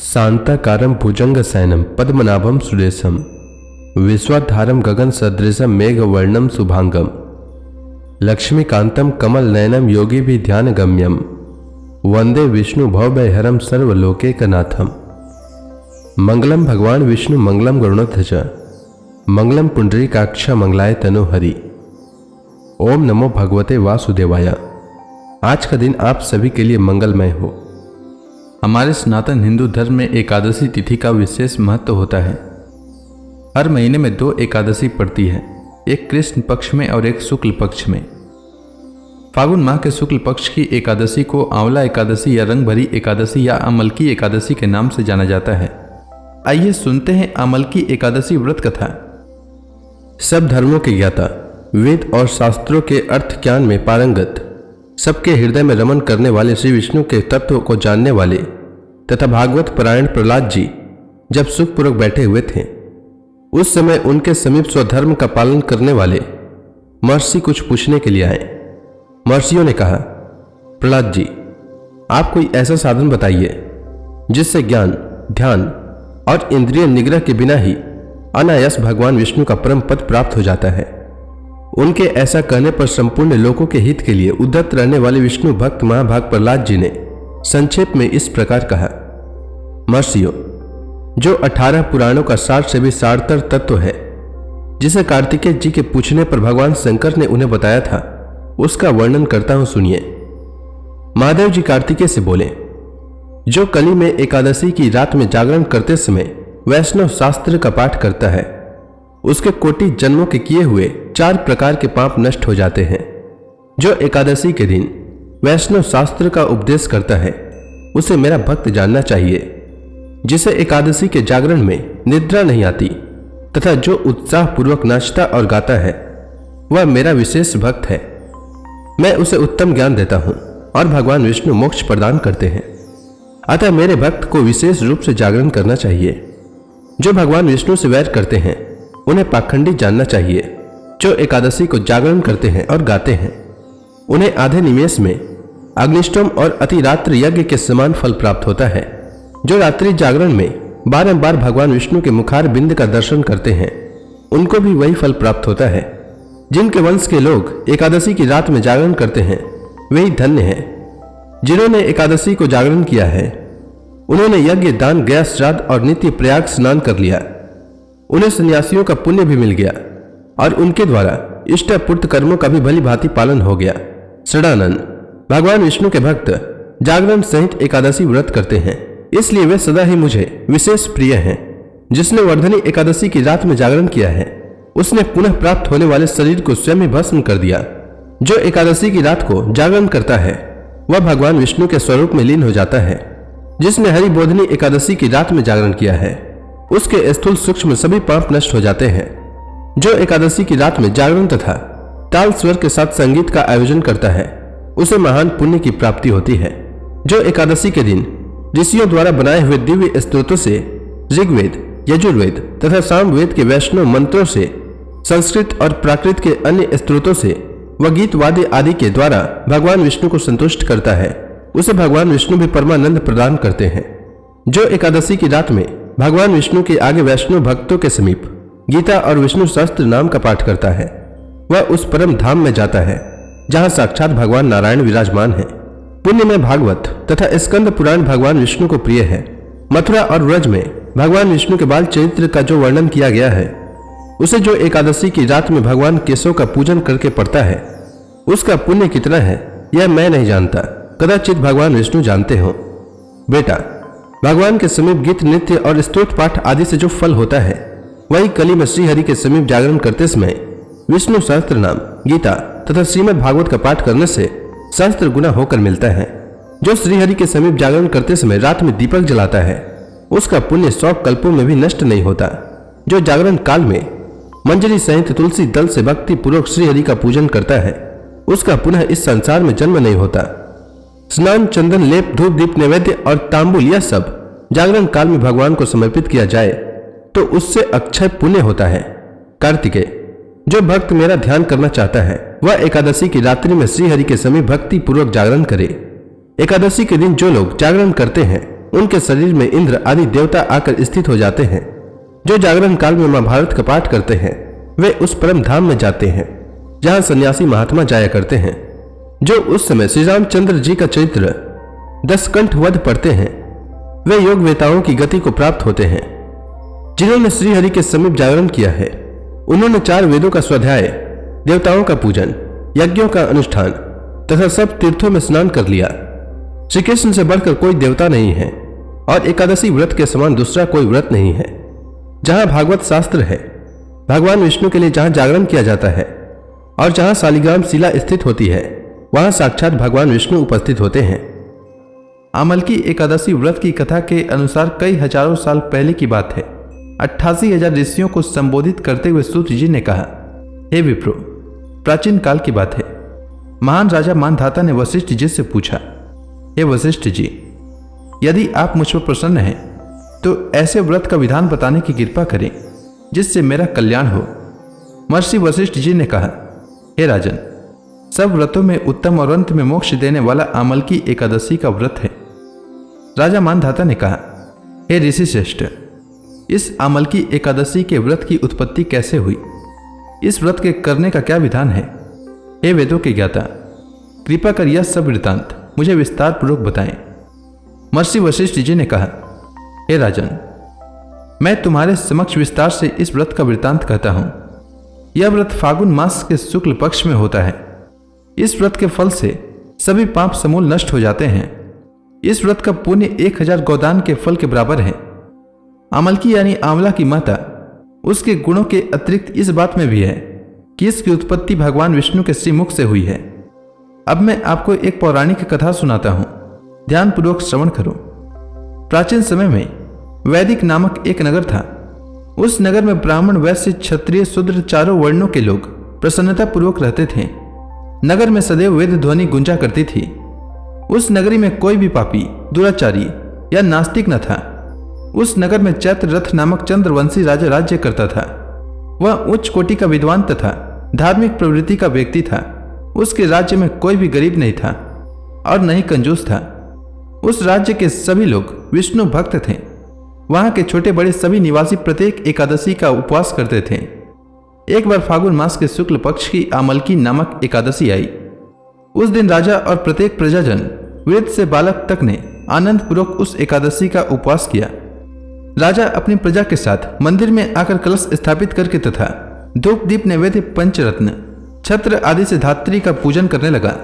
शांताकारं भुजंगशयनं पद्मनाभं सुरेशं विश्वाधारं गगनसदृशं मेघवर्णं शुभांगं लक्ष्मीकान्तं कमलनयनं योगिभिर्ध्यानगम्यं वंदे विष्णु भवभयहरं सर्वलोकैकनाथं। मंगलम भगवान विष्णु मंगलम गरुड़ध्वज मंगलम पुंडरीकाक्ष मंगलाय तनोहरि। ओम नमो भगवते वासुदेवाय। आज का दिन आप सभी के लिए मंगलमय हो। हमारे सनातन हिंदू धर्म में एकादशी तिथि का विशेष महत्व होता है। हर महीने में 2 एकादशी पड़ती है, एक कृष्ण पक्ष में और एक शुक्ल पक्ष में। फागुन माह के शुक्ल पक्ष की एकादशी को आंवला एकादशी या रंग भरी एकादशी या अमलकी एकादशी के नाम से जाना जाता है। आइए सुनते हैं अमलकी एकादशी व्रत कथा। सब धर्मों के ज्ञाता, वेद और शास्त्रों के अर्थ ज्ञान में पारंगत, सबके हृदय में रमन करने वाले श्री विष्णु के तत्व को जानने वाले तथा भागवत परायण प्रहलाद जी जब सुखपूर्वक बैठे हुए थे, उस समय उनके समीप स्वधर्म का पालन करने वाले महर्षि कुछ पूछने के लिए आए। महर्षियों ने कहा, प्रहलाद जी, आप कोई ऐसा साधन बताइए जिससे ज्ञान, ध्यान और इंद्रिय निग्रह के बिना ही अनायास भगवान विष्णु का परम पद प्राप्त हो जाता है। उनके ऐसा कहने पर संपूर्ण लोगों के हित के लिए उद्यत रहने वाले विष्णु भक्त महाभाग प्रहलाद जी ने संक्षेप में इस प्रकार कहा, महर्षियों, जो 18 पुराणों का सार से भी सारतर तत्व है, जिसे कार्तिकेय जी के पूछने पर भगवान शंकर ने उन्हें बताया था, उसका वर्णन करता हूं, सुनिए। महादेव जी कार्तिकेय से बोले, जो कली में एकादशी की रात में जागरण करते समय वैष्णव शास्त्र का पाठ करता है, उसके कोटि जन्मों के किए हुए 4 प्रकार के पाप नष्ट हो जाते हैं। जो एकादशी के दिन वैष्णव शास्त्र का उपदेश करता है, उसे मेरा भक्त जानना चाहिए। जिसे एकादशी के जागरण में निद्रा नहीं आती तथा जो उत्साह पूर्वक नाचता और गाता है, वह मेरा विशेष भक्त है। मैं उसे उत्तम ज्ञान देता हूं और भगवान विष्णु मोक्ष प्रदान करते हैं। अतः मेरे भक्त को विशेष रूप से जागरण करना चाहिए। जो भगवान विष्णु से वैर करते हैं, उन्हें पाखंडी जानना चाहिए। जो एकादशी को जागरण करते हैं और गाते हैं, उन्हें आधे निमेष में अग्निष्टोम और अतिरात्र यज्ञ के समान फल प्राप्त होता है। जो रात्रि जागरण में बारंबार भगवान विष्णु के मुखार बिंद का दर्शन करते हैं, उनको भी वही फल प्राप्त होता है। जिनके वंश के लोग एकादशी की रात में जागरण करते हैं, वही धन्य है। जिन्होंने एकादशी को जागरण किया है, उन्होंने यज्ञ, दान, गया श्राद्ध और नित्य प्रयाग स्नान कर लिया। उन्हें सन्यासियों का पुण्य भी मिल गया और उनके द्वारा इष्टपूर्त कर्मों का भी भली भांति पालन हो गया। सदानंद, भगवान विष्णु के भक्त जागरण सहित एकादशी व्रत करते हैं, इसलिए वे सदा ही मुझे विशेष प्रिय हैं। जिसने वर्धनी एकादशी की रात में जागरण किया है, उसने पुनः प्राप्त होने वाले शरीर को स्वयं ही भस्म कर दिया। जो एकादशी की रात को जागरण करता है, वह भगवान विष्णु के स्वरूप में लीन हो जाता है। जिसने हरिबोधनी एकादशी की रात में जागरण किया है, उसके स्थूल सूक्ष्म सभी पाप नष्ट हो जाते हैं। जो एकादशी की रात में जागरण तथा ताल स्वर के साथ संगीत का आयोजन करता है, उसे महान पुण्य की प्राप्ति होती है। जो एकादशी के दिन ऋषियों द्वारा बनाए हुए दिव्य स्तोत्रों से, ऋग्वेद, यजुर्वेद तथा सामवेद के वैष्णव मंत्रों से, संस्कृत और प्राकृत के अन्य स्त्रोतों से व गीत वाद्य आदि के द्वारा भगवान विष्णु को संतुष्ट करता है, उसे भगवान विष्णु भी परमानंद प्रदान करते हैं। जो एकादशी की रात में भगवान विष्णु के आगे वैष्णव भक्तों के समीप गीता और विष्णु सहस्त्र नाम का पाठ करता है, वह उस परम धाम में जाता है जहां साक्षात भगवान नारायण विराजमान है। पुण्य में भागवत तथा स्कंद पुराण भगवान विष्णु को प्रिय है। मथुरा और व्रज में भगवान विष्णु के बाल चरित्र का जो वर्णन किया गया है, उसे जो एकादशी की रात में भगवान केशव का पूजन करके पढ़ता है, उसका पुण्य कितना है यह मैं नहीं जानता, कदाचित भगवान विष्णु जानते हो। बेटा, भगवान के समीप गीत, नृत्य और स्तोत्र पाठ आदि से जो फल होता है, वही कली में श्रीहरि के समीप जागरण करते समय विष्णु सहस्त्र नाम, गीता तथा श्रीमद् भागवत का पाठ करने से सहस्त्र गुना होकर मिलता है। जो श्रीहरि के समीप जागरण करते समय रात में दीपक जलाता है, उसका पुण्य 100 कल्पों में भी नष्ट नहीं होता। जो जागरण काल में मंजरी सहित तुलसी दल से भक्ति पूर्वक श्रीहरि का पूजन करता है, उसका पुनः इस संसार में जन्म नहीं होता। स्नान, चंदन, लेप, धूप, दीप, नैवेद्य और तांबुल, यह सब जागरण काल में भगवान को समर्पित किया जाए तो उससे अक्षय पुण्य होता है। कार्तिकेय, जो भक्त मेरा ध्यान करना चाहता है, वह एकादशी की रात्रि में श्रीहरि के समीप भक्ति पूर्वक जागरण करे। एकादशी के दिन जो लोग जागरण करते हैं, उनके शरीर में इंद्र आदि देवता आकर स्थित हो जाते हैं। जो जागरण काल में महाभारत का पाठ करते हैं वे उस परम धाम में जाते हैं जहां सन्यासी महात्मा जाया करते हैं। जो उस समय श्री रामचंद्र जी का चरित्र दशकंठ वध पढ़ते हैं वे योग वेताओं की गति को प्राप्त होते हैं। जिन्होंने श्रीहरि के समीप जागरण किया है उन्होंने 4 वेदों का स्वाध्याय, देवताओं का पूजन, यज्ञों का अनुष्ठान तथा सब तीर्थों में स्नान कर लिया। श्री कृष्ण से बढ़कर कोई देवता नहीं है और एकादशी व्रत के समान दूसरा कोई व्रत नहीं है। जहां भागवत शास्त्र है, भगवान विष्णु के लिए जहां जागरण किया जाता है और जहां शालिग्राम शिला स्थित होती है वहां साक्षात भगवान विष्णु उपस्थित होते हैं। आमलकी एकादशी व्रत की कथा के अनुसार कई हजारों साल पहले की बात है। 88,000 ऋषियों को संबोधित करते हुए सूत जी ने कहा, हे विप्रो, प्राचीन काल की बात है। महान राजा मानधाता ने वशिष्ठ जी से पूछा, हे वशिष्ठ जी, यदि आप मुझ पर प्रसन्न हैं तो ऐसे व्रत का विधान बताने की कृपा करें जिससे मेरा कल्याण हो। महर्षि वशिष्ठ जी ने कहा, हे राजन, सब व्रतों में उत्तम और अंत में मोक्ष देने वाला आमलकी एकादशी का व्रत है। राजा मानधाता ने कहा, हे ऋषि श्रेष्ठ, इस आमलकी एकादशी के व्रत की उत्पत्ति कैसे हुई? इस व्रत के करने का क्या विधान है? हे वेदों के ज्ञाता, कृपा कर यह सब वृत्तांत मुझे विस्तार पूर्वक बताएं। महर्षि वशिष्ठ जी ने कहा, हे राजन, मैं तुम्हारे समक्ष विस्तार से इस व्रत का वृत्तांत कहता हूं। यह व्रत फागुन मास के शुक्ल पक्ष में होता है। इस व्रत के फल से सभी पाप समूल नष्ट हो जाते हैं। इस व्रत का पुण्य 1000 गोदान के फल के बराबर है। आमलकी यानी आंवला की माता, उसके गुणों के अतिरिक्त इस बात में भी है कि इसकी उत्पत्ति भगवान विष्णु के श्रीमुख से हुई है। अब मैं आपको एक पौराणिक कथा सुनाता हूं, ध्यानपूर्वक श्रवण करो। प्राचीन समय में वैदिक नामक एक नगर था। उस नगर में ब्राह्मण, वैश्य, क्षत्रिय, शूद्र चारों वर्णों के लोग प्रसन्नता पूर्वक रहते थे। नगर में सदैव वेद ध्वनि गुंजा करती थी। उस नगरी में कोई भी पापी, दुराचारी या नास्तिक न था। उस नगर में चैत्र रथ नामक चंद्रवंशी राजा राज्य करता था। वह उच्च कोटि का विद्वान तथा धार्मिक प्रवृत्ति का व्यक्ति था। उसके राज्य में कोई भी गरीब नहीं था और न ही कंजूस था। उस राज्य के सभी लोग विष्णु भक्त थे। वहां के छोटे बड़े सभी निवासी प्रत्येक एकादशी का उपवास करते थे। एक बार फागुन मास के शुक्ल पक्ष की आमलकी नामक एकादशी आई। उस दिन राजा और प्रत्येक प्रजाजन, वृद्ध से बालक तक ने आनंद पूर्वक उस एकादशी का उपवास किया। राजा अपनी प्रजा के साथ मंदिर में आकर कलश स्थापित करके तथा धूप दीप नैवेद्य, पंचरत्न, छत्र आदि से धात्री का पूजन करने लगा।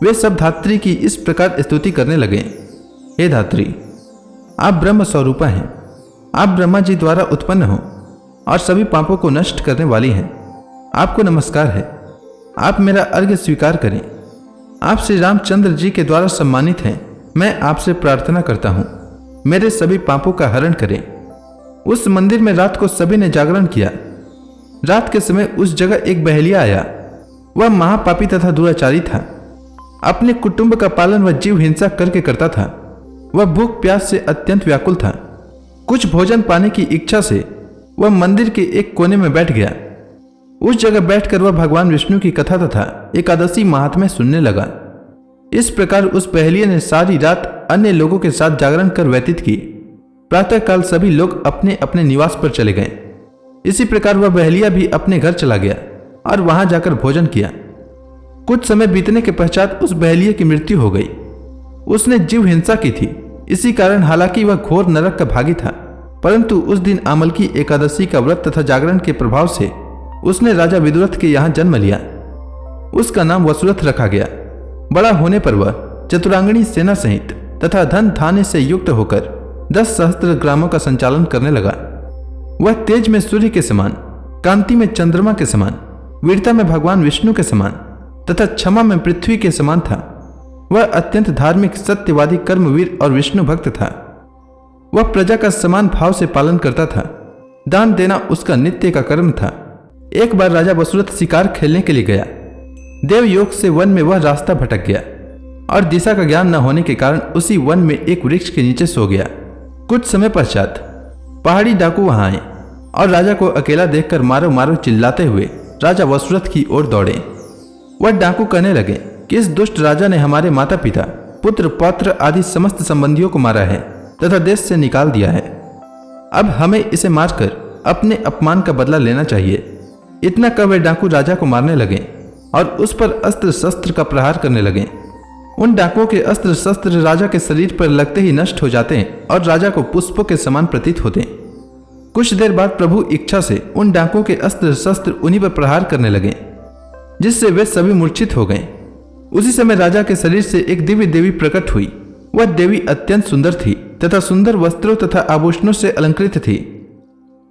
वे सब धात्री की इस प्रकार स्तुति करने लगे, हे धात्री, आप ब्रह्म स्वरूपा हैं। आप ब्रह्मा जी द्वारा उत्पन्न हो और सभी पापों को नष्ट करने वाली हैं। आपको नमस्कार है। आप मेरा अर्घ्य स्वीकार करें। आप श्री रामचंद्र जी के द्वारा सम्मानित हैं। मैं आपसे प्रार्थना करता हूँ, मेरे सभी पापों का हरण करें। उस मंदिर में रात को सभी ने जागरण किया। रात के समय उस जगह एक बहेलिया आया। वह महापापी तथा दुराचारी था। अपने कुटुंब का पालन वह जीव हिंसा करके करता था। वह भूख प्यास से अत्यंत व्याकुल था। कुछ भोजन पाने की इच्छा से वह मंदिर के एक कोने में बैठ गया। उस जगह बैठकर वह भगवान विष्णु की कथा तथा एकादशी महात्म्य सुनने लगा। इस प्रकार उस बहेलिया ने सारी रात अन्य लोगों के साथ जागरण कर व्यतीत की। प्रातःकाल सभी लोग अपने अपने निवास पर चले गए। इसी प्रकार वह बहेलिया भी अपने घर चला गया और वहां जाकर भोजन किया। कुछ समय बीतने के पश्चात उस बहेलिया की मृत्यु हो गई। उसने जीव हिंसा की थी। इसी कारण हालांकि वह घोर नरक का भागी था, परंतु उस दिन आमलकी एकादशी का व्रत तथा जागरण के प्रभाव से उसने राजा विदुरथ के यहाँ जन्म लिया। उसका नाम वसुरथ रखा गया। बड़ा होने पर वह चतुरांगणी सेना सहित तथा धन धान्य से युक्त होकर 10 सहस्त्र ग्रामों का संचालन करने लगा। वह तेज में सूर्य के समान, कांति में चंद्रमा के समान, वीरता में भगवान विष्णु के समान तथा क्षमा में पृथ्वी के समान था। वह अत्यंत धार्मिक, सत्यवादी, कर्मवीर और विष्णु भक्त था। वह प्रजा का समान भाव से पालन करता था। दान देना उसका नित्य का कर्म था। एक बार राजा वसुरथ शिकार खेलने के लिए गया। देवयोग से वन में वह रास्ता भटक गया और दिशा का ज्ञान न होने के कारण उसी वन में एक वृक्ष के नीचे सो गया। कुछ समय पश्चात पहाड़ी डाकू वहां आए और राजा को अकेला देखकर मारो मारो चिल्लाते हुए राजा वसुरथ की ओर दौड़े। वह डाकू कहने लगे कि इस दुष्ट राजा ने हमारे माता पिता, पुत्र, पौत्र आदि समस्त संबंधियों को मारा है। तथा देश से निकाल दिया है। अब हमें इसे मारकर अपने अपमान का बदला लेना चाहिए। इतना कह वे डाकू राजा को मारने लगे और उस पर अस्त्र शस्त्र का प्रहार करने लगे। उन डाकुओं के अस्त्र शस्त्र राजा के शरीर पर लगते ही नष्ट हो जाते हैं और राजा को पुष्पों के समान प्रतीत होते हैं। कुछ देर बाद प्रभु इच्छा से उन डाकुओं के अस्त्र शस्त्र उन्हीं पर प्रहार करने लगे, जिससे वे सभी मूर्छित हो गए। उसी समय राजा के शरीर से एक दिव्य देवी प्रकट हुई। वह देवी अत्यंत सुंदर थी तथा सुंदर वस्त्रों तथा आभूषणों से अलंकृत थी।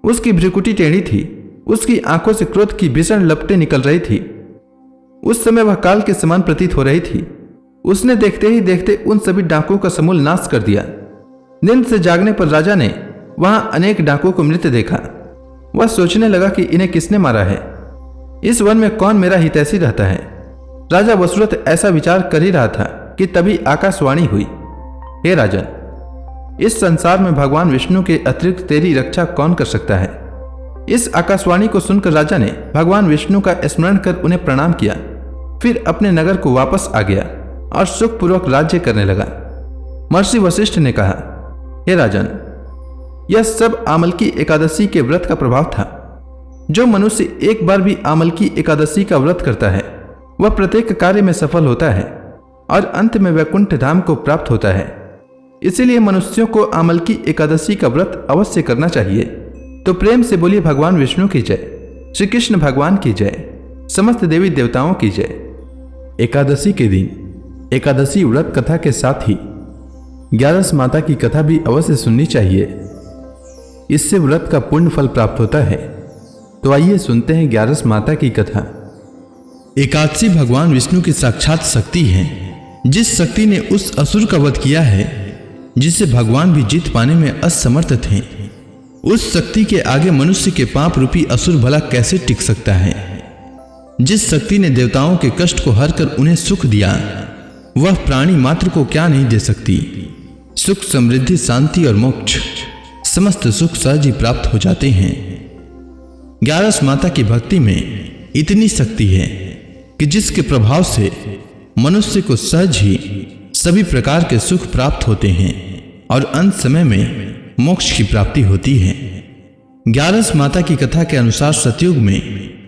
उसकी भ्रुकुटी टेढ़ी थी। उसकी आंखों से क्रोध की भीषण लपटें निकल रही थी। उस समय वह काल के समान प्रतीत हो रही थी। उसने देखते ही देखते उन सभी डाकुओं का समूल नाश कर दिया। नींद से जागने पर राजा ने वहां अनेक डाकुओं को मृत देखा। वह सोचने लगा कि इन्हें किसने मारा है। इस वन में कौन मेरा हितैषी रहता है। राजा वसुरथ ऐसा विचार कर ही रहा था कि तभी आकाशवाणी हुई, हे राजन, इस संसार में भगवान विष्णु के अतिरिक्त तेरी रक्षा कौन कर सकता है। इस आकाशवाणी को सुनकर राजा ने भगवान विष्णु का स्मरण कर उन्हें प्रणाम किया। फिर अपने नगर को वापस आ गया और सुखपूर्वक राज्य करने लगा। महर्षि वशिष्ठ ने कहा, हे राजन, यह सब आमलकी एकादशी के व्रत का प्रभाव था। जो मनुष्य एक बार भी आमलकी एकादशी का व्रत करता है वह प्रत्येक कार्य में सफल होता है और अंत में वैकुंठ धाम को प्राप्त होता है। इसीलिए मनुष्यों को आमलकी एकादशी का व्रत अवश्य करना चाहिए। तो प्रेम से बोलिए भगवान विष्णु की जय, श्री कृष्ण भगवान की जय, समस्त देवी देवताओं की जय। एकादशी के दिन एकादशी व्रत कथा के साथ ही 11 माता की कथा भी अवश्य सुननी चाहिए। इससे व्रत का पुण्य फल प्राप्त होता है। तो आइए सुनते हैं 11 माता की कथा। एकादशी भगवान विष्णु की साक्षात शक्ति है। जिस शक्ति ने उस असुर का वध किया है जिसे भगवान भी जीत पाने में असमर्थ थे, उस शक्ति के आगे मनुष्य के पाप रूपी असुर भला कैसे टिक सकता है। जिस शक्ति ने देवताओं के कष्ट को हर कर उन्हें सुख दिया, वह प्राणी मात्र को क्या नहीं दे सकती। सुख, समृद्धि, शांति और मोक्ष, समस्त सुख सहज ही प्राप्त हो जाते हैं। 11 माता की भक्ति में इतनी शक्ति है कि जिसके प्रभाव से मनुष्य को सहज ही सभी प्रकार के सुख प्राप्त होते हैं और अंत समय में मोक्ष की प्राप्ति होती है। 11 माता की कथा के अनुसार सतयुग में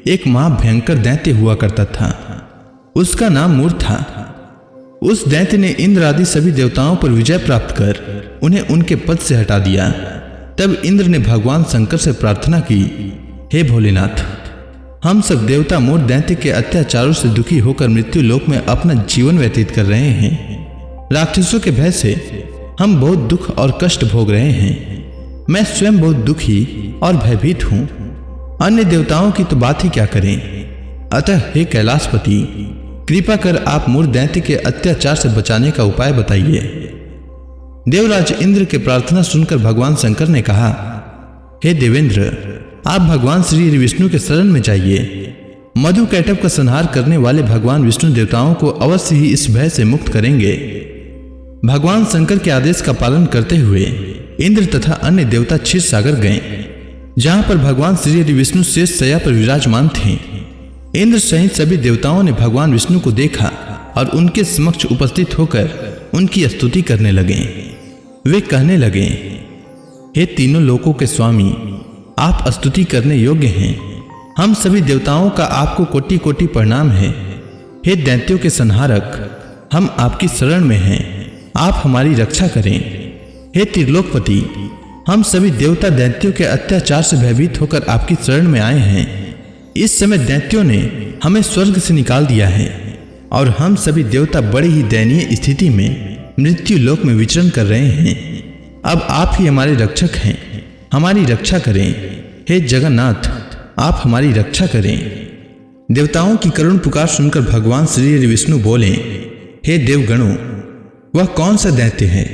एक महाभयंकर दैत्य हुआ करता था। उसका नाम मूर था। उस दैत्य ने इंद्र आदि सभी देवताओं पर विजय प्राप्त कर उन्हें उनके पद से हटा दिया। तब इंद्र ने भगवान शंकर से प्रार्थना की, हे भोलेनाथ, हम सब देवता मूर दैत्य के अत्याचारों से दुखी होकर मृत्यु लोक में अपना जीवन व्यतीत कर रहे हैं। राक्षसों के भय से हम बहुत दुख और कष्ट भोग रहे हैं। मैं स्वयं बहुत दुखी और भयभीत हूं। अन्य देवताओं की तो बात ही क्या करें। अतः हे कैलाशपति, कृपा कर आप मूर दैत्य के अत्याचार से बचाने का उपाय बताइए। देवराज इंद्र के प्रार्थना सुनकर भगवान शंकर ने कहा, हे देवेंद्र, आप भगवान श्री हरि विष्णु के शरण में जाइए। मधु कैटभ का संहार करने वाले भगवान विष्णु देवताओं को अवश्य ही इस भय से मुक्त करेंगे। भगवान शंकर के आदेश का पालन करते हुए इंद्र तथा अन्य देवता क्षीर सागर गए, जहां पर भगवान श्री हरि विष्णु शेष शैया पर विराजमान थे। इंद्र सहित सभी देवताओं ने भगवान विष्णु को देखा और उनके समक्ष उपस्थित होकर उनकी स्तुति करने लगे। वे कहने लगे, हे तीनों लोकों के स्वामी, आप स्तुति करने योग्य हैं। हम सभी देवताओं का आपको कोटि कोटि प्रणाम है। हे दैत्यों के संहारक, हम आपकी शरण में हैं, आप हमारी रक्षा करें। हे त्रिलोकपति, हम सभी देवता दैत्यों के अत्याचार से भयभीत होकर आपकी शरण में आए हैं। इस समय दैत्यों ने हमें स्वर्ग से निकाल दिया है और हम सभी देवता बड़ी ही दयनीय स्थिति में मृत्यु लोक में विचरण कर रहे हैं। अब आप ही हमारे रक्षक हैं, हमारी रक्षा करें। हे जगन्नाथ, आप हमारी रक्षा करें। देवताओं की करुण पुकार सुनकर भगवान श्री हरि विष्णु बोले, हे देवगणों, वह कौन सा दैत्य है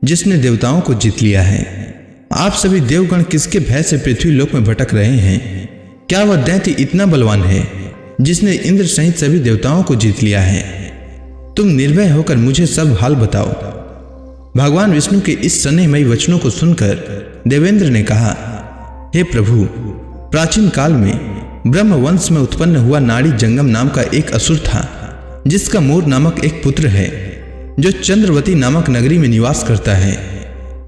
जिसने देवताओं को जीत लिया है। आप सभी देवगण किसके भय से पृथ्वी लोक में भटक रहे हैं। क्या वह दैत्य इतना बलवान है जिसने इंद्र सहित सभी देवताओं को जीत लिया है। तुम निर्भय होकर मुझे सब हाल बताओ। भगवान विष्णु के इस स्नेहमयी वचनों को सुनकर देवेंद्र ने कहा, हे प्रभु, प्राचीन काल में ब्रह्म वंश में उत्पन्न हुआ नाड़ी जंगम नाम का एक असुर था, जिसका मूर नामक एक पुत्र है, जो चंद्रवती नामक नगरी में निवास करता है।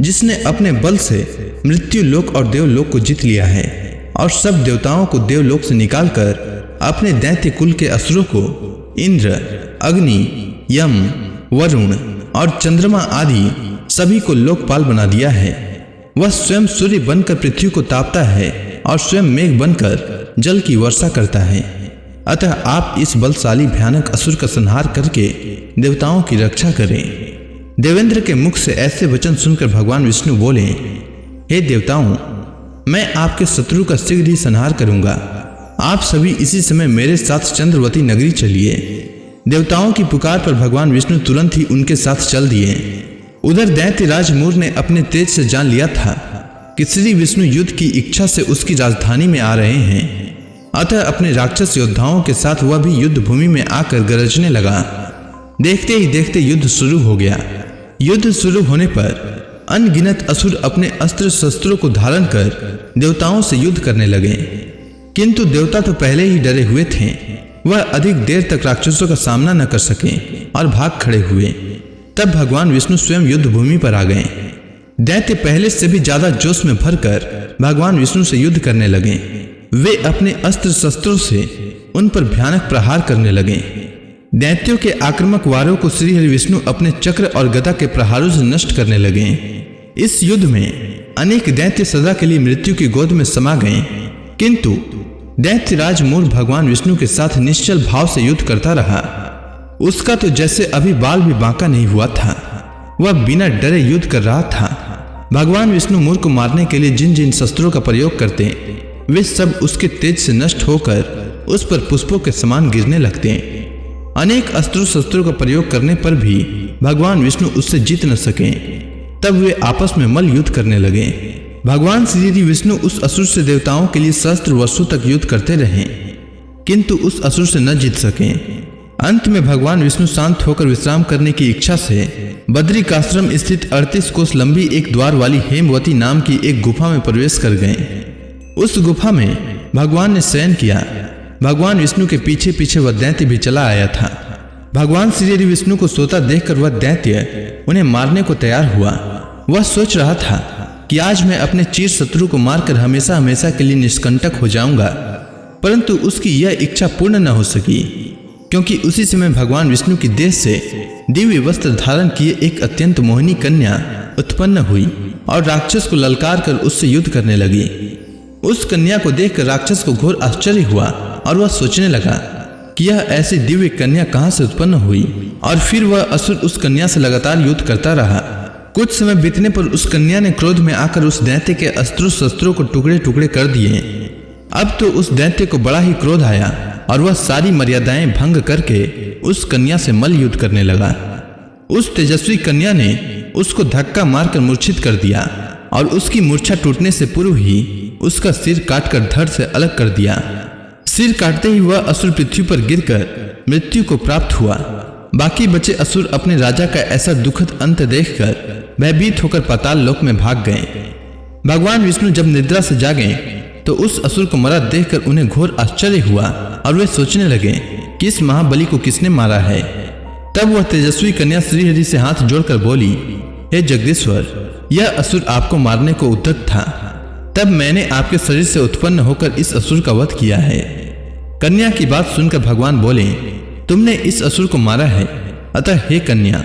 जिसने अपने बल से मृत्यु लोक और देवलोक को जीत लिया है और सब देवताओं को देवलोक से निकालकर अपने दैत्य कुल के असुरों को इंद्र, अग्नि, यम, वरुण और चंद्रमा आदि सभी को लोकपाल बना दिया है। वह स्वयं सूर्य बनकर पृथ्वी को तापता है और स्वयं मेघ बनकर जल की वर्षा करता है। अतः आप इस बलशाली भयानक असुर का संहार करके देवताओं की रक्षा करें। देवेंद्र के मुख से ऐसे वचन सुनकर भगवान विष्णु बोले, हे देवताओं, मैं आपके शत्रु का शीघ्र ही संहार करूंगा। आप सभी इसी समय मेरे साथ चंद्रवती नगरी चलिए। देवताओं की पुकार पर भगवान विष्णु तुरंत ही उनके साथ चल दिए। उधर दैत्यराज मूर ने अपने तेज से जान लिया था कि श्री विष्णु युद्ध की इच्छा से उसकी राजधानी में आ रहे हैं। अतः अपने राक्षस योद्धाओं के साथ वह भी युद्ध भूमि में आकर गरजने लगा। देखते ही देखते युद्ध शुरू हो गया। युद्ध शुरू होने पर अनगिनत असुर अपने अस्त्र शस्त्रों को धारण कर देवताओं से युद्ध करने लगे, किंतु देवता तो पहले ही डरे हुए थे। वह अधिक देर तक राक्षसों का सामना न कर सके और भाग खड़े हुए। तब भगवान विष्णु स्वयं युद्ध भूमि पर आ गए। दैत्य पहले से भी ज्यादा जोश में भरकर भगवान विष्णु से युद्ध करने लगे। वे अपने अस्त्र शस्त्रों से उन पर भयानक प्रहार करने लगे। दैत्यों के आक्रामक वारों को श्री हरि विष्णु अपने चक्र और गदा के प्रहारों से नष्ट करने लगे। इस युद्ध में अनेक दैत्य सदा के लिए मृत्यु की गोद में समा गए, किंतु दैत्यराज मूर भगवान विष्णु के साथ निश्चल भाव से युद्ध करता रहा। उसका तो जैसे अभी बाल भी बांका नहीं हुआ था। वह बिना डरे युद्ध कर रहा था। भगवान विष्णु मूर को मारने के लिए जिन जिन शस्त्रों का प्रयोग करते, वे सब उसके तेज से नष्ट होकर उस पर पुष्पों के समान गिरने लगते। अनेक अस्त्रों शस्त्रों का प्रयोग करने पर भी भगवान विष्णु उससे जीत न सके। तब वे आपस में मल्ल युद्ध करने लगे। भगवान श्री विष्णु उस असुर से देवताओं के लिए सहस्त्र वर्षों तक युद्ध करते रहे, किंतु उस असुर से न जीत सके। अंत में भगवान विष्णु शांत होकर विश्राम करने की इच्छा से बद्रिकाश्रम स्थित 38 कोस लंबी एक द्वार वाली हेमवती नाम की एक गुफा में प्रवेश कर गए। उस गुफा में भगवान ने शयन किया। भगवान विष्णु के पीछे पीछे वह दैत्य भी चला आया था। भगवान श्री विष्णु को सोता देखकर वह दैत्य उन्हें मारने को तैयार हुआ। वह सोच रहा था कि आज मैं अपने चिर शत्रु को मारकर हमेशा हमेशा के लिए निष्कंटक हो जाऊंगा, परंतु उसकी यह इच्छा पूर्ण न हो सकी, क्योंकि उसी समय भगवान विष्णु की देह से दिव्य वस्त्र धारण किए एक अत्यंत मोहिनी कन्या उत्पन्न हुई और राक्षस को ललकार कर उससे युद्ध करने लगी। उस कन्या को देखकर राक्षस को घोर आश्चर्य हुआ और वह सोचने लगा कि यह ऐसी दिव्य कन्या कहां से उत्पन्न हुई, और फिर वह असुर उस कन्या से लगातार युद्ध करता रहा। कुछ समय बीतने पर उस कन्या ने क्रोध में आकर उस दैत्य के अस्त्रों शस्त्रों को टुकड़े टुकड़े कर दिए। अब तो उस दैत्य को बड़ा ही क्रोध आया और वह सारी मर्यादाएं भंग करके उस कन्या से मल्ल युद्ध करने लगा। उस तेजस्वी कन्या ने उसको धक्का मारकर मूर्छित कर दिया और उसकी मूर्छा टूटने से पूर्व ही उसका सिर काटकर धड़ से अलग कर दिया। सिर काटते ही वह असुर पृथ्वी पर गिरकर मृत्यु को प्राप्त हुआ। बाकी बचे असुर अपने राजा का ऐसा दुखद अंत देखकर भयभीत होकर पाताल लोक में भाग गए। भगवान विष्णु जब निद्रा से जागे तो उस असुर को मरा देखकर उन्हें घोर आश्चर्य हुआ और वे सोचने लगे कि इस महाबली को किसने मारा है। तब वह तेजस्वी कन्या श्रीहरि से हाथ जोड़कर बोली, हे जगदीश्वर, यह असुर आपको मारने को उद्यत था। तब मैंने आपके शरीर से उत्पन्न होकर इस असुर का वध किया है। कन्या की बात सुनकर भगवान बोले, तुमने इस असुर को मारा है, अतः हे कन्या,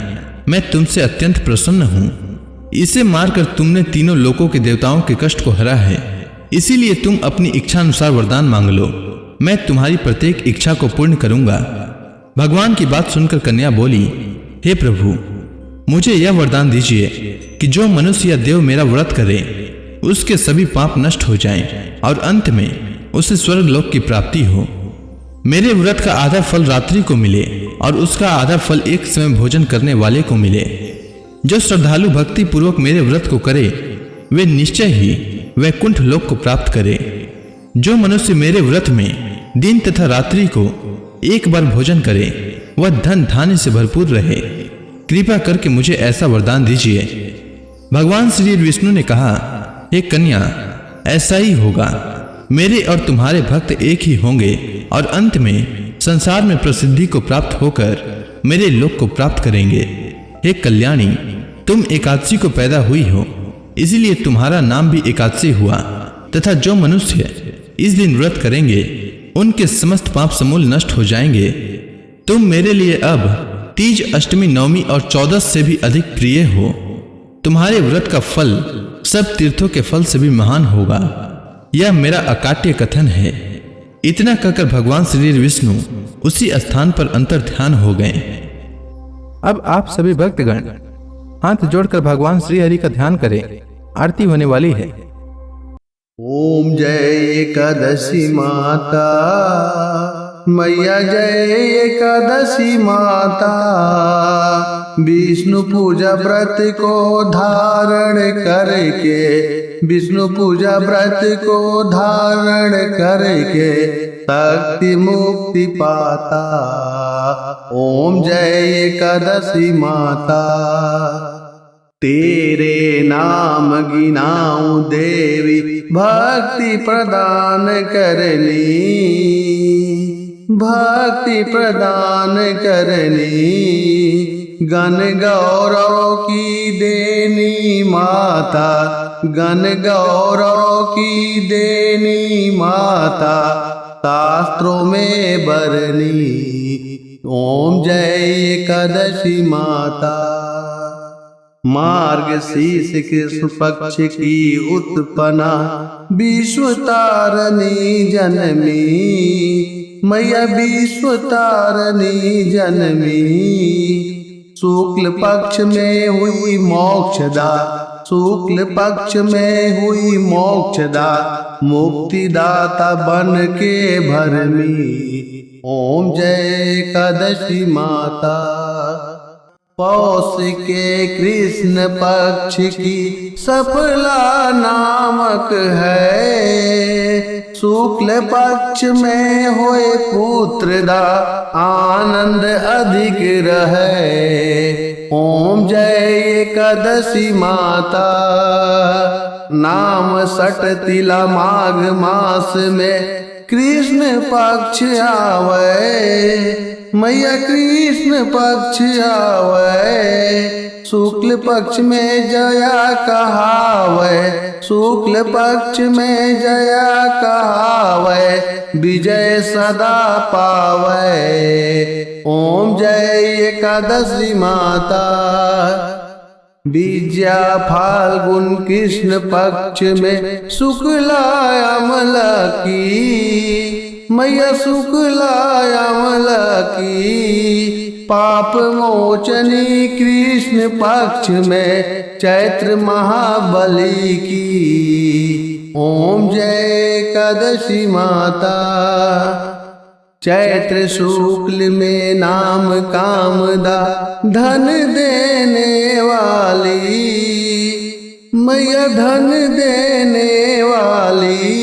मैं तुमसे अत्यंत प्रसन्न हूँ। इसे मारकर तुमने तीनों लोकों के देवताओं के कष्ट को हरा है, इसीलिए तुम अपनी इच्छा अनुसार वरदान मांग लो, मैं तुम्हारी प्रत्येक इच्छा को पूर्ण करूंगा। भगवान की बात सुनकर कन्या बोली, हे प्रभु, मुझे यह वरदान दीजिए कि जो मनुष्य या देव मेरा व्रत करे उसके सभी पाप नष्ट हो जाएं और अंत में उसे स्वर्ग लोक की प्राप्ति हो। मेरे व्रत का आधा फल रात्रि को मिले और उसका आधा फल एक समय भोजन करने वाले को मिले। जो श्रद्धालु भक्ति पूर्वक मेरे व्रत को करे वे निश्चय ही वैकुंठ लोक को प्राप्त करे। जो मनुष्य मेरे व्रत में दिन तथा रात्रि को एक बार भोजन करे वह धन धान्य से भरपूर रहे। कृपा करके मुझे ऐसा वरदान दीजिए। भगवान श्री विष्णु ने कहा, हे कन्या, ऐसा ही होगा। मेरे और तुम्हारे भक्त एक ही होंगे और अंत में संसार में प्रसिद्धि को प्राप्त होकर मेरे लोक को प्राप्त करेंगे। हे कल्याणी, तुम एकादशी को पैदा हुई हो इसीलिए तुम्हारा नाम भी एकादशी हुआ। तथा जो मनुष्य इस दिन व्रत करेंगे उनके समस्त पाप समूल नष्ट हो जाएंगे। तुम मेरे लिए अब तीज, अष्टमी, नवमी और 14 से भी अधिक प्रिय हो। तुम्हारे व्रत का फल सब तीर्थों के फल से भी महान होगा। यह मेरा अकाट्य कथन है। इतना कहकर भगवान श्री विष्णु उसी स्थान पर अंतर ध्यान हो गए। अब आप सभी भक्तगण हाथ जोड़कर भगवान श्री हरि का ध्यान करें। आरती होने वाली है। ओम जय एकादशी माता, मैया जय एकादशी माता। विष्णु पूजा व्रत को धारण करके, विष्णु पूजा व्रत को धारण करके शक्ति मुक्ति पाता। ओम जय एकादशी माता। तेरे नाम गिनाऊं देवी, भक्ति प्रदान करनी, भक्ति प्रदान करनी। गण गौरव की देनी माता, गण गौरव की देनी माता। शास्त्रों में बरनी। ओम जय एकादशी माता। मार्गशीर्ष कृष्ण पक्ष की उत्पन्ना, विश्व तारणी जनमी। मैया विश्व तारणी जनमी। शुक्ल पक्ष में हुई मोक्षदा, शुक्ल पक्ष में हुई मोक्षदा। मुक्तिदाता बन के भरमी। ओम जय एकादशी माता। पौष के कृष्ण पक्ष की सफला नामक है। शुक्ल पक्ष में होए पुत्रदा, आनंद अधिक रहे। ओम जय एकादशी माता। नाम सट तिला माघ मास में कृष्ण पक्ष आवे। मैया कृष्ण पक्ष आवे। शुक्ल पक्ष में जया कहावे, शुक्ल पक्ष में जया कहावे। विजय सदा पावे। ओम जय एकादशी माता। विद्या फाल्गुन कृष्ण पक्ष में शुक्ला अमला की। मैया शुक्ला अमला की। पाप मोचनी कृष्ण पक्ष में चैत्र महाबली की। ओम जय एकादशी माता। चैत्र शुक्ल में नाम कामदा, धन देने वाली। मैया धन देने वाली।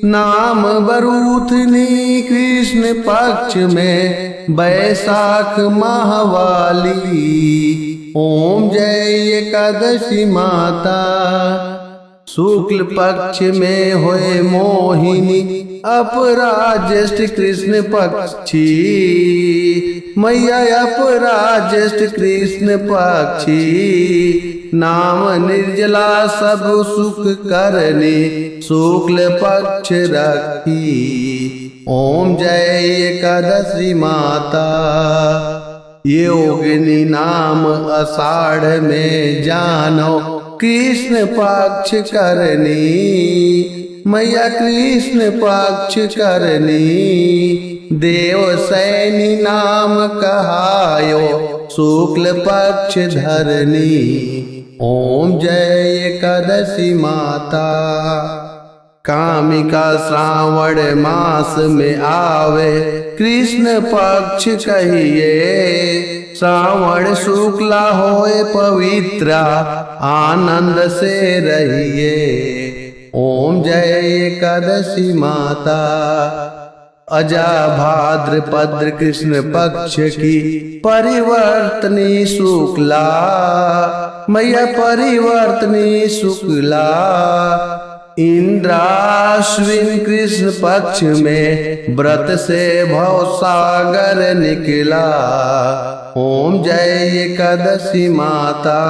नाम बरूथनी कृष्ण पक्ष में बैसाख माहवाली। ओम जय एकादशी माता। शुक्ल पक्ष में होए मोहिनी, अपराज्येष्ठ कृष्ण पक्षी। मैया अपराज्येष्ठ कृष्ण पक्षी। नाम निर्जला सब सुख करने, शुक्ल पक्ष रखी। ओम जय एकादशी माता। योगिनी नाम आषाढ़ में जानो, कृष्ण पक्ष करनी। मैया कृष्ण पक्ष करनी। देव सैनी नाम कहायो, शुक्ल पक्ष धरनी। ओम जय एकादशी माता। कामिका श्रावण मास में आवे, कृष्ण पक्ष कहिए। श्रावण शुक्ला होए पवित्रा, आनंद से रहिए। ओम जय एकादशी माता। अजा भाद्रपद कृष्ण पक्ष की परिवर्तनी शुक्ला। मैया परिवर्तनी शुक्ला। इंद्राश्विन कृष्ण पक्ष में व्रत से भवसागर निकला। ओम जय एकादशी माता।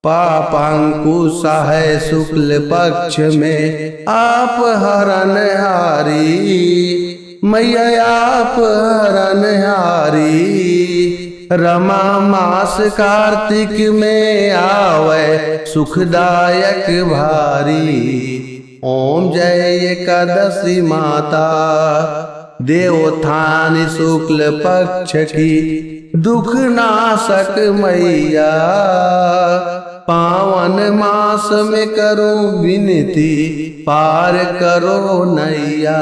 पापांकुशा है शुक्ल पक्ष में आप हरणहारी, मैया आप हरणहारी। रमा मास कार्तिक में आवे सुखदायक भारी। ओम जय एकादशी माता, देवोत्थान शुक्ल पक्ष की दुख नाशक मैया। पावन मास में करो विनती, पार करो नैया।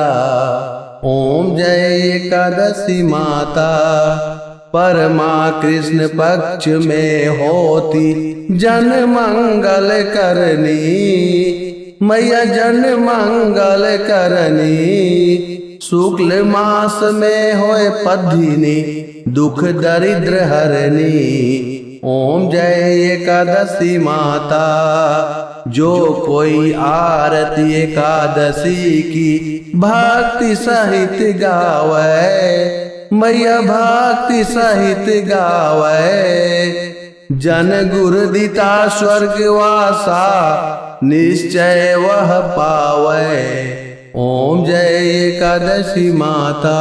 ओम जय एकादशी माता, परमा कृष्ण पक्ष में होती जन मंगल करनी, मैया जन मंगल करनी। शुक्ल मास में होए पद्धिनी, दुख दरिद्र हरनी। ओम जय एकादशी माता, जो कोई आरती एकादशी की भक्ति सहित गावे, मैया भक्ति सहित गावे। जन गुरु दिता स्वर्गवासा, निश्चय वह पावे। ओम जय एकादशी माता।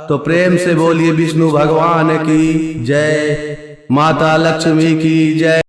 तो प्रेम से बोलिए विष्णु भगवान की जय, माता लक्ष्मी की जय।